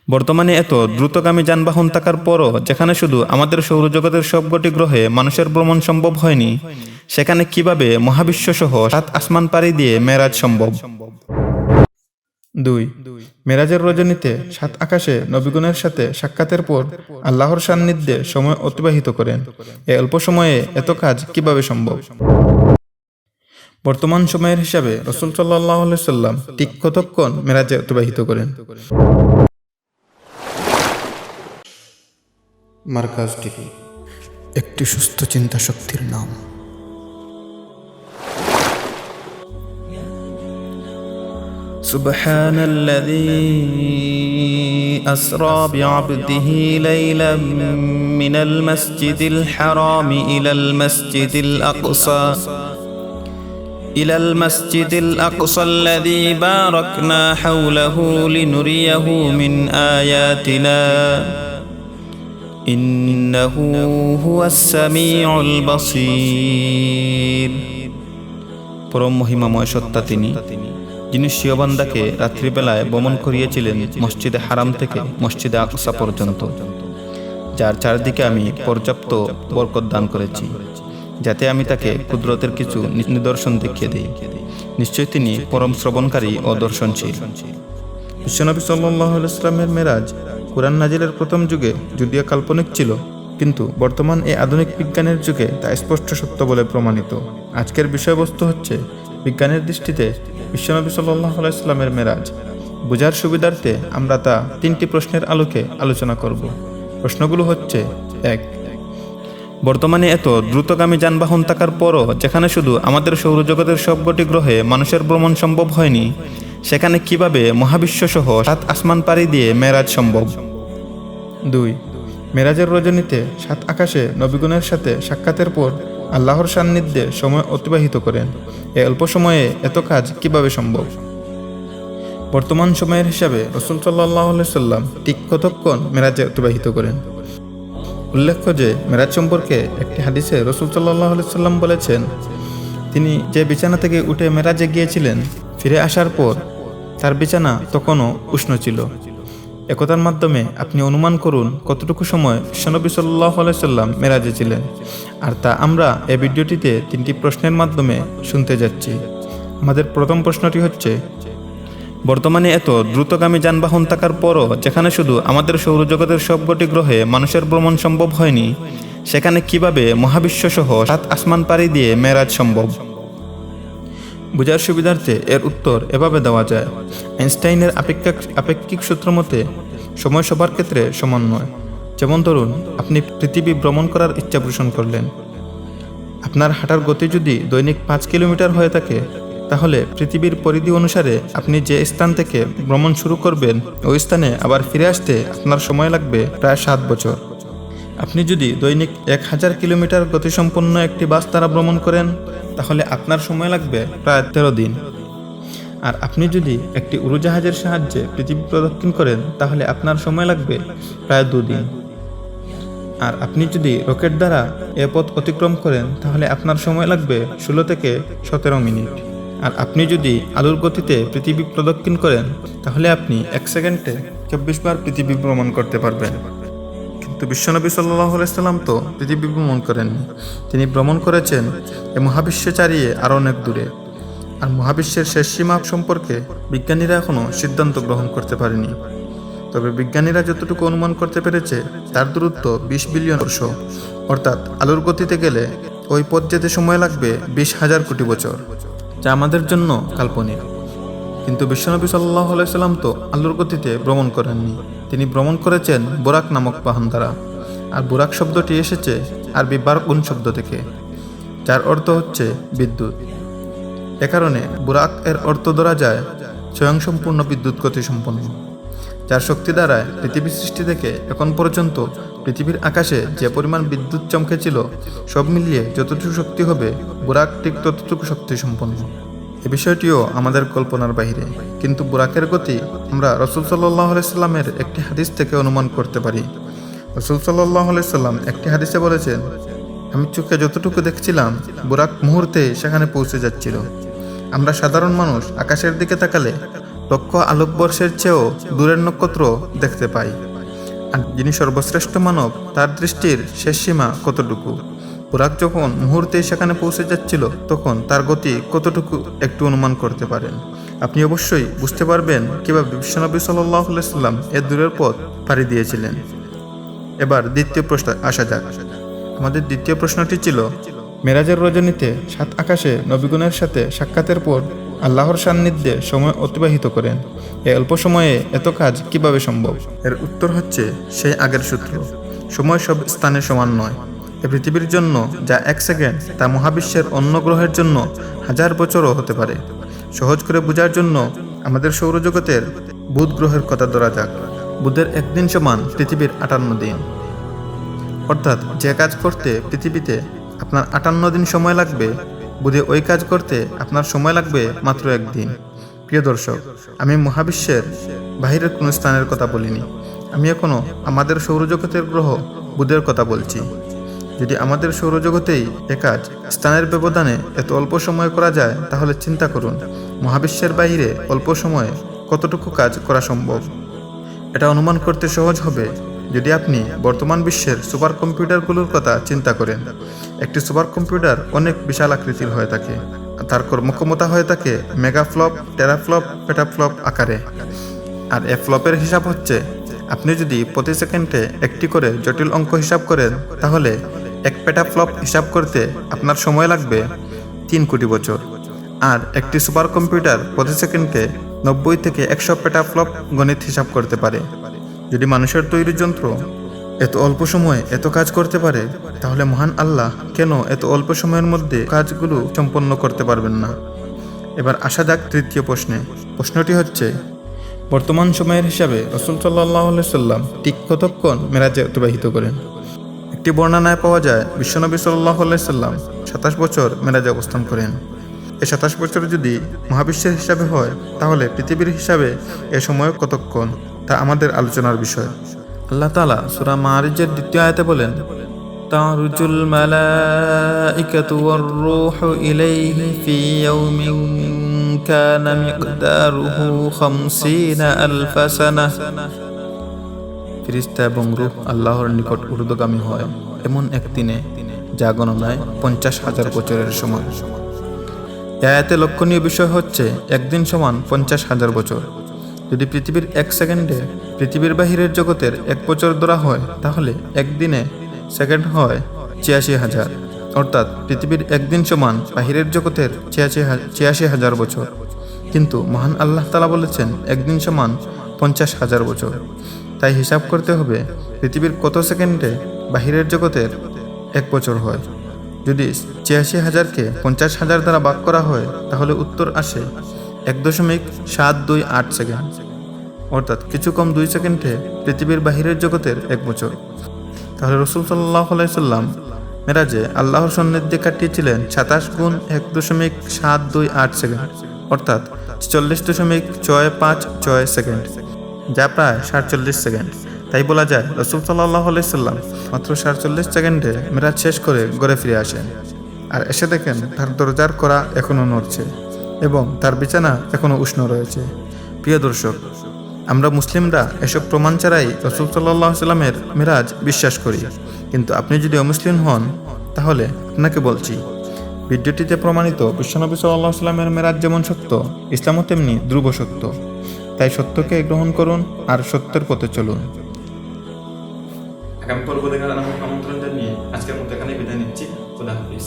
বর্তমানে এত দ্রুতগামী যানবাহন থাকার পরও যেখানে শুধু আমাদের সৌরজগতের সবকটি গ্রহে মানুষের ভ্রমণ সম্ভব হয়নি, সেখানে কিভাবে মহাবিশ্বসহ 7 আসমান পাড়ি দিয়ে মেরাজ সম্ভব? 2. মেরাজের রজনীতে 7 আকাশে নবীগণের সাথে সাক্ষাতের পর আল্লাহর সান্নিধ্যে সময় অতিবাহিত করেন। এই অল্প সময়ে এত কাজ কিভাবে সম্ভব? বর্তমান সময়ের হিসাবে রাসূল সাল্লাল্লাহু আলাইহি সাল্লাম ঠিক কতক্ষণ মেরাজে অতিবাহিত করেন? মার্কাজ টিভি, একটি সুস্থ চিন্তা শক্তির নাম। সুবহানাল্লাযী আসরা বিআবদিহি লাইলাম মিনাল মাসজিদিল হারাম ইলাল মাসজিদিল আকসা الذي باركنا حوله لنريه من آياتنا إنه هو السميع البصير। পরম মহিমাময় সত্তা তিনি, যিনি স্বীয় বান্দাকে রাত্রিবেলায় ভ্রমণ করিয়েছিলেন মসজিদে হারাম থেকে মসজিদে আকসা পর্যন্ত, যার চারদিকে আমি পর্যাপ্ত বরকত দান করেছি, যাতে আমি তাকে কুদরতের কিছু নিদর্শন দেখিয়ে দিই। নিশ্চয় তিনি পরম শ্রবণকারী ও দর্শনশীল। বিশ্বনবী সাল্লাল্লাহু আলাইহি ওয়াসাল্লামের মেরাজ কুরআন নাজিলের প্রথম যুগে যদিও কাল্পনিক ছিল, কিন্তু বর্তমান এই আধুনিক বিজ্ঞানের যুগে তা স্পষ্ট সত্য বলে প্রমাণিত। আজকের বিষয়বস্তু হচ্ছে বিজ্ঞানের দৃষ্টিতে বিশ্বনবী সাল্লাল্লাহু আলাইহি ওয়াসাল্লামের মেরাজ। বোঝার সুবিধার্থে আমরা তা 3টি প্রশ্নের আলোকে আলোচনা করব। প্রশ্নগুলো হচ্ছে: 1. বর্তমানে এত দ্রুতগামী যানবাহন থাকার পরও যেখানে শুধু আমাদের সৌরজগতের সবকটি গ্রহে মানুষের ভ্রমণ সম্ভব হয়নি, সেখানে কিভাবে মহাবিশ্বসহ 7 আসমান পাড়ি দিয়ে মেরাজ সম্ভব? 2. মেরাজের রজনীতে 7 আকাশে নবীগণের সাথে সাক্ষাতের পর আল্লাহর সান্নিধ্যে সময় অতিবাহিত করেন। এই অল্প সময়ে এত কাজ কিভাবে সম্ভব? বর্তমান সময়ের হিসাবে রাসূল সাল্লাল্লাহু আলাইহি সাল্লাম ঠিক কতক্ষণ মেরাজে অতিবাহিত করেন? উল্লেখ্য যে মেরাজ সম্পর্কে একটি হাদিসে রাসূল সাল্লাল্লাহু আলাইহি সাল্লাম বলেছেন, তিনি যে বিছানা থেকে উঠে মেরাজে গিয়েছিলেন, ফিরে আসার পর তার বিছানা তখনও উষ্ণ ছিল। একথার মাধ্যমে আপনি অনুমান করুন কতটুকু সময় বিশ্বনবী সাল্লাল্লাহু আলাইহি সাল্লাম মেরাজে ছিলেন। আর তা আমরা এই ভিডিওটিতে 3টি প্রশ্নের মাধ্যমে শুনতে যাচ্ছি। আমাদের প্রথম প্রশ্নটি হচ্ছে: বর্তমানে এত দ্রুতগামী যানবাহন থাকার পরও যেখানে শুধু আমাদের সৌরজগতের সবকটি গ্রহে মানুষের ভ্রমণ সম্ভব হয়নি, সেখানে কিভাবে মহাবিশ্বসহ 7 আসমান পাড়ি দিয়ে মেরাজ সম্ভব? বোঝার সুবিধার্থে এর উত্তর এভাবে দেওয়া যায়: আইনস্টাইনের আপেক্ষিক সূত্র মতে সময় সবার ক্ষেত্রে সমান নয়। যেমন ধরুন, আপনি পৃথিবী ভ্রমণ করার ইচ্ছা পোষণ করলেন। আপনার হাঁটার গতি যদি দৈনিক 5 কিলোমিটার হয়ে থাকে, তাহলে পৃথিবীর পরিধি অনুসারে আপনি যে স্থান থেকে ভ্রমণ শুরু করবেন, ওই স্থানে আবার ফিরে আসতে আপনার সময় লাগবে প্রায় 7 বছর। আপনি যদি দৈনিক 1000 কিলোমিটার গতিসম্পন্ন একটি বাস দ্বারা ভ্রমণ করেন, তাহলে আপনার সময় লাগবে প্রায় 13 দিন। আর আপনি যদি একটি উড়োজাহাজের সাহায্যে পৃথিবী প্রদক্ষিণ করেন, তাহলে আপনার সময় লাগবে প্রায় 2 দিন। আর আপনি যদি রকেট দ্বারা এ পথ অতিক্রম করেন, তাহলে আপনার সময় লাগবে 16 থেকে 17 মিনিট। আর আপনি যদি আলোর গতিতে পৃথিবী প্রদক্ষিণ করেন, তাহলে আপনি 1 সেকেন্ডে 24 বার পৃথিবী ভ্রমণ করতে পারবেন। কিন্তু বিশ্বনবী সাল্লাল্লাহু আলাইহি সাল্লাম তো পৃথিবী ভ্রমণ করেননি। তিনি ভ্রমণ করেছেন এই মহাবিশ্বে ছাড়িয়ে আরও অনেক দূরে। আর মহাবিশ্বের শেষ সীমা সম্পর্কে বিজ্ঞানীরা এখনও সিদ্ধান্ত গ্রহণ করতে পারেনি। তবে বিজ্ঞানীরা যতটুকু অনুমান করতে পেরেছে, তার দূরত্ব 20 বিলিয়ন বর্ষ, অর্থাৎ আলোর গতিতে গেলে ওই পথ যেতে সময় লাগবে 20,000 কোটি বছর, যা আমাদের জন্য কাল্পনিক। কিন্তু বিশ্বনবী সাল্লাল্লাহু আলাইহি সাল্লাম তো আলোর গতিতে ভ্রমণ করেননি। তিনি ভ্রমণ করেছেন বুরাক নামক বাহন দ্বারা। আর বুরাক শব্দটি এসেছে আরবি বারকুন শব্দ থেকে, যার অর্থ হচ্ছে বিদ্যুৎ। এ কারণে বুরাক এর অর্থ ধরা যায় স্বয়ংসম্পূর্ণ বিদ্যুৎ গতি সম্পন্ন, যার শক্তি দ্বারায় পৃথিবী সৃষ্টি থেকে এখন পর্যন্ত পৃথিবীর আকাশে যে পরিমাণ বিদ্যুৎ চমকেছিল, সব মিলিয়ে যতটুকু শক্তি হবে, বুরাক ঠিক ততটুকু শক্তি সম্পন্ন। এ বিষয়টিও আমাদের কল্পনার বাইরে। কিন্তু বুরাকের গতি আমরা রাসূল সাল্লাল্লাহু আলাইহি সাল্লামের একটি হাদিস থেকে অনুমান করতে পারি। রাসূল সাল্লাল্লাহু আলাইহি সাল্লাম একটি হাদিসে বলেছেন, আমি চোখে যতটুকু দেখছিলাম, বুরাক মুহূর্তে সেখানে পৌঁছে যাচ্ছিল। আমরা সাধারণ মানুষ আকাশের দিকে তাকালে লক্ষ আলোকবর্ষের চেয়েও দূরের নক্ষত্র দেখতে পাই। আর যিনি সর্বশ্রেষ্ঠ মানব, তার দৃষ্টির শেষ সীমা কতটুকু? বুরাক যখন মুহূর্তেই সেখানে পৌঁছে যাচ্ছিল, তখন তার গতি কতটুকু একটু অনুমান করতে পারেন। আপনি অবশ্যই বুঝতে পারবেন কিভাবে বিশ্বনবী সাল্লাল্লাহু আলাইহি সাল্লাম এর দূরের পথ পাড়ি দিয়েছিলেন। এবার দ্বিতীয় প্রশ্ন আসা যাক। আমাদের দ্বিতীয় প্রশ্নটি ছিল, মেরাজের রজনীতে সাত আকাশে নবীগণের সাথে সাক্ষাতের পর আল্লাহর সান্নিধ্যে সময় অতিবাহিত করেন। এই অল্প সময়ে এত কাজ কিভাবে সম্ভব? এর উত্তর হচ্ছে সেই আগের সূত্র। সময় সব স্থানে সমান নয়। এই পৃথিবীর জন্য যা 1 সেকেন্ড, তা মহাবিশ্বের অন্য গ্রহের জন্য 1000 বছরও হতে পারে। সহজ করে বোঝার জন্য আমাদের সৌরজগতের বুধ গ্রহের কথা ধরা যাক। বুধের একদিন সমান পৃথিবীর 58 দিন। অর্থাৎ যে কাজ করতে পৃথিবীতে আপনার 58 দিন সময় লাগবে, বুধে ওই কাজ করতে আপনার সময় লাগবে মাত্র 1 দিন। প্রিয় দর্শক, আমি মহাবিশ্বের বাহিরের কোনো স্থানের কথা বলিনি। আমি এখনো আমাদের সৌরজগতের গ্রহ বুধের কথা বলছি। যদি আমাদের সৌরজগতেই এ কাজ স্থানের ব্যবধানে এত অল্প সময় করা যায়, তাহলে চিন্তা করুন মহাবিশ্বের বাইরে অল্প সময়ে কতটুকু কাজ করা সম্ভব। এটা অনুমান করতে সহজ হবে যদি আপনি বর্তমান বিশ্বের সুপার কম্পিউটারগুলোর কথা চিন্তা করেন। একটি সুপার কম্পিউটার অনেক বিশাল আকৃতির হয়ে থাকে। তার কর্মক্ষমতা হয়ে থাকে মেগাফ্লপ, টেরাফ্লপ, পেটাফ্লপ আকারে। আর এ ফ্লপের হিসাব হচ্ছে, আপনি যদি প্রতি সেকেন্ডে একটি করে জটিল অঙ্ক হিসাব করেন, তাহলে 1 পেটাফ্লপ হিসাব করতে আপনার সময় লাগবে 3 কোটি বছর। আর একটি সুপার কম্পিউটার প্রতি সেকেন্ডে 90 থেকে 100 পেটাফ্লপ গণিত হিসাব করতে পারে। যদি মানুষের তৈরি যন্ত্র এত অল্প সময়ে এত কাজ করতে পারে, তাহলে মহান আল্লাহ কেন এত অল্প সময়ের মধ্যে কাজগুলো সম্পন্ন করতে পারবেন না? এবার আসা যাক তৃতীয় প্রশ্নে। প্রশ্নটি হচ্ছে, বর্তমান সময়ের হিসাবে রাসূল সাল্লাল্লাহু আলাইহি সাল্লাম ঠিক কতক্ষণ মেরাজে অতিবাহিত করেন? একটি বর্ণনায় পাওয়া যায় বিশ্বনবী সাল্লাল্লাহু আলাইহি সাল্লাম 27 বছর মেরাজে অবস্থান করেন। এই 27 বছর যদি মহাবিশ্বের হিসাবে হয়, তাহলে পৃথিবীর হিসাবে এ সময় কতক্ষণ, তা আমাদের আলোচনার বিষয়। আল্লাহ তাআলা সূরা মাআরিজের 2য় আয়াতে বলেন, তারুজুল মালাইকাতু ওয়ার রূহু ইলাইহি ফি ইয়াউমিন কানা মিকদারুহু 50 আলফ সানাহ। ফেরেশতা এবং রূহ আল্লাহর নিকট ঊর্ধ্বগামী হয় এমন এক দিনে যা গণনায় 50,000 বছরের সমান। এই আয়াতে লক্ষণীয় বিষয় হচ্ছে, একদিন সমান 50,000 বছর। যদি পৃথিবীর 1 সেকেন্ডে পৃথিবীর বাহিরের জগতের 1 বছর ধরা হয়, তাহলে একদিনে সেকেন্ড হয় 86,000। অর্থাৎ পৃথিবীর একদিন সমান বাহিরের জগতের 86,000 বছর। কিন্তু মহান আল্লাহ তাআলা বলেছেন একদিন সমান 50,000 বছর। তাই হিসাব করতে হবে পৃথিবীর কত সেকেন্ডে বাহিরের জগতের 1 বছর হয়। যদি 86,000কে 50,000 দ্বারা ভাগ করা হয়, তাহলে উত্তর আসে 1.728 সেকেন্ড। অর্থাৎ কিছু কম 2 সেকেন্ডে পৃথিবীর বাহিরের জগতের 1 বছর। তাহলে রাসূল সাল্লাল্লাহু আলাইহি সাল্লাম মেরাজে আল্লাহর সান্নিধ্যে কাটিয়েছিলেন 27 গুণ 1.728 সেকেন্ড, অর্থাৎ 40.656 সেকেন্ড, যা প্রায় 47 সেকেন্ড। তাই বলা যায় রাসূল সাল্লাল্লাহু আলাইহি সাল্লাম মাত্র 47 সেকেন্ডে মেরাজ শেষ করে ঘরে ফিরে আসেন। আর এসে দেখেন তার দরজার কড়া এখনও নড়ছে এবং তার বিছানা এখনও উষ্ণ রয়েছে। প্রিয় দর্শক, আমরা মুসলিমরা এসব প্রমাণ ছাড়াই রাসূল সাল্লাল্লাহু আলাইহি সাল্লামের মেরাজ বিশ্বাস করি। কিন্তু আপনি যদি অমুসলিম হন, তাহলে আপনাকে বলছি, ভিডিওটিতে প্রমাণিত বিশ্বনবী সাল্লাল্লাহু আলাইহি সাল্লামের মেরাজ যেমন সত্য, ইসলামও তেমনি ধ্রুব সত্য। তাই সত্যকে গ্রহণ করুন আর সত্যের পথে চলুন। আগামী পর্ব দেখার আমন্ত্রণ জানিয়ে আজকের মতো এখানেই বিদায় নিচ্ছি। খোদা হাফেজ।